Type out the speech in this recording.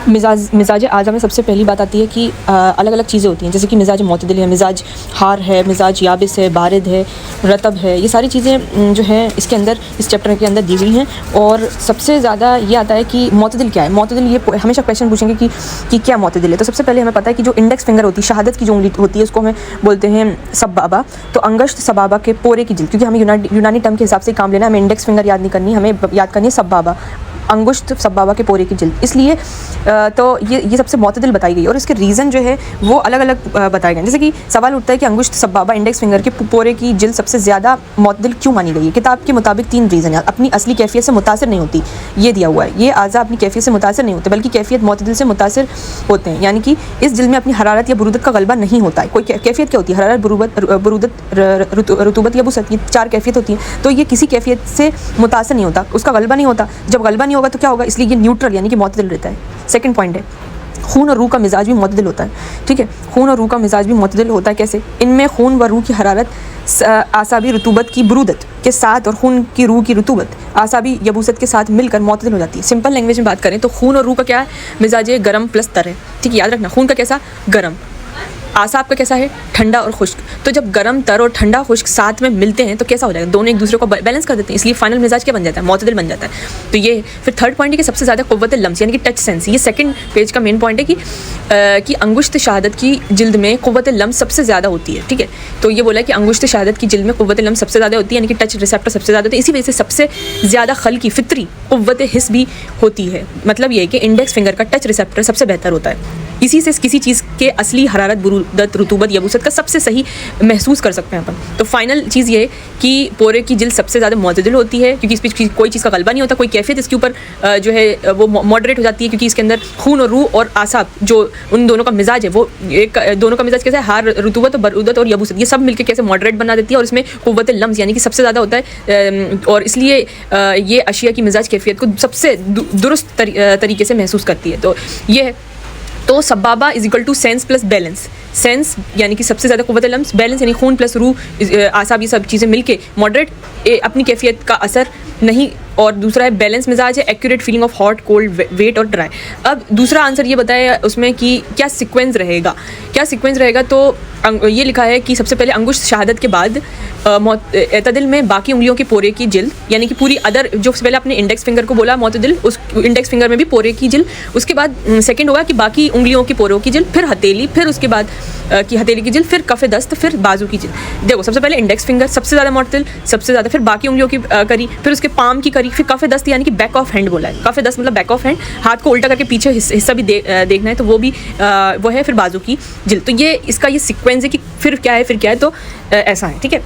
मिजाज आज़ा में सबसे पहली बात आती है कि अलग अलग चीज़ें होती हैं, जैसे कि मिजाज मोतदिल है, मिजाज हार है, मिजाज याबिस है, बारिद है, रतब है। ये सारी चीज़ें जो हैं इसके अंदर, इस चैप्टर के अंदर दी गई हैं। और सबसे ज़्यादा ये आता है कि मोतदिल क्या है। मोतदिल, ये हमेशा क्वेश्चन पूछेंगे कि क्या मोतदिल है। तो सबसे पहले हमें पता है कि जो इंडेक्स फिंगर होती है, शहादत की जो उंगली होती है, उसको हमें बोलते हैं सबाबा। तो अंगश्त सबाबा के पोरे की जिल्द, क्योंकि हमें यूनानी टर्म के हिसाब से काम लेना है, हमें इंडेक्स फिंगर याद नहीं करनी, हमें याद करनी है सबाबा, अंगुश्त सबाबा के पोरे की जिल्द। इसलिए तो ये सबसे मोतदिल बताई गई और इसके रीज़न जो है वो अलग अलग बताए गए। जैसे कि सवाल उठता है कि अंगुश्त सबाबा इंडेक्स फिंगर के पोरे की जिल्द सबसे ज़्यादा मोतदिल क्यों मानी गई है। किताब के मुताबिक 3 रीज़न है। अपनी असली कैफियत से मुतासर नहीं होती, ये दिया हुआ है। ये आज़ा अपनी कैफियत से मुतासर नहीं होते, बल्कि कैफियत मोतदिल से मुतासर होते हैं। यानी कि इस जिल्द में अपनी हरारत या बुरूदत का गलबा नहीं होता है। कोई कैफियत क्या होती है? हरारत, बुरूदत, रुतूबत या बुसत, ये 4 कैफियत होती हैं। तो ये किसी कैफियत से मुतासर नहीं होता, उसका गलबा नहीं होता। जब गलबा नहीं होगा तो क्या होगा? इसलिए ये न्यूट्रल यानी कि मोतदिल रहता है। सेकंड पॉइंट है, खून और रूह का मिजाज भी मोतदिल होता है। ठीक है, खून और रूह का मिजाज भी मोतदिल होता है। कैसे? इनमें खून व रूह की हरारत आसाबी रुतूबत की बुरूदत के साथ और खून की रूह की रुतूबत आसाबी यबूसत के साथ मिलकर मोतदिल हो जाती है। सिंपल लैंग्वेज में बात करें तो खून और रूह का क्या है? मिजाज है गरम प्लस तर है। ठीक है, याद रखना, खून का कैसा? गरम। आसाब का कैसा है? ठंडा और खुश्क। तो जब गरम, तर और ठंडा खुश्क साथ में मिलते हैं तो कैसा हो जाएगा? दोनों एक दूसरे को बैलेंस कर देते हैं, इसलिए फाइनल मिजाज क्या बन जाता है? मोतदिल बन जाता है। तो ये फिर थर्ड पॉइंट है कि सबसे ज़्यादा क़ुव्वत लम्स यानी कि टच सेंस। ये सेकंड पेज का मेन पॉइंट है कि अंगुश्त शहादत की जिल्द में क़ुव्वत लम्स सबसे ज़्यादा होती है। ठीक है, तो ये बोला है कि अंगुश्त शहादत की जिल्द में क़ुव्वत लम्स सबसे ज़्यादा होती है, यानी कि टच रिसेप्टर सबसे ज़्यादा होती है। इसी वजह से सबसे ज़्यादा खल की फितरी क़ुव्वत हिस भी होती है। मतलब ये है कि इंडेक्स फिंगर का टच रिसेप्टर सबसे बेहतर होता है। इसी से किसी चीज़ के असली हरारत, बुरूदत, रुतूबत, यबूसत का सबसे सही महसूस कर सकते हैं अपन। तो फाइनल चीज़ ये है कि पोरे की जिल्द सबसे ज़्यादा मोतदिल होती है, क्योंकि इस पर कोई चीज़ का गलबा नहीं होता, कोई कैफियत इसके ऊपर जो है वो मॉडरेट हो जाती है, क्योंकि इसके अंदर खून और रूह और आसाब, जो उन दोनों का मिजाज है, वो एक दोनों का मिजाज कैसा है? हार, रुतूबत, बरूदत और यबूसत, ये सब मिलकर कैसे मॉडरेट बना देती है। और इसमें क़ुव्वत लम्स यानी कि सबसे ज़्यादा होता है, और इसलिए ये अशिया की मिजाज कैफियत को सबसे दुरुस्त तरीके से महसूस करती है। तो ये है। तो सबाबा is equal to sense plus balance. Sense यानी कि सबसे ज़्यादा क़ुव्वत लम्स, बैलेंस यानी खून प्लस रूह, आसाब, ये सब चीज़ें मिलके मॉडरेट अपनी कैफियत का असर नहीं। और दूसरा है बैलेंस मिजाज है, accurate feeling of hot, cold, wet और ड्राई। अब दूसरा आंसर ये बताया उसमें कि क्या सीक्वेंस रहेगा। क्या सीक्वेंस रहेगा? तो ये लिखा है कि सबसे पहले अंगुश्त शहादत के बाद एतदिल में बाकी उंगलियों के पोरे की जिल्द, यानी कि पूरी अदर, जो पहले अपने इंडेक्स फिंगर को बोला मोतदिल, उस इंडेक्स फिंगर में भी पोरे की जिल्द। उसके बाद सेकंड होगा कि बाकी उंगलियों की पोरों की जिल्द, फिर हथेली, फिर उसके बाद की हथेली की जिल्द, फिर कफ़े दस्त, फिर बाजू की जिल्द। देखो, सबसे पहले इंडेक्स फिंगर सबसे ज़्यादा मोतदिल, सबसे ज़्यादा, फिर बाकी उंगलियों की करी, फिर उसके पाम की करी, फिर कफ़े दस्त यानी कि बैक ऑफ हैंड बोला है। कफ़े दस्त मतलब बैक ऑफ हैंड, हाथ को उल्टा करके पीछे हिस्सा भी देखना है, तो वो भी वो है फिर बाजू की जिल्द। तो ये इसका ये सीक्वेंस है कि फिर क्या है, फिर क्या है। तो ऐसा है। ठीक है।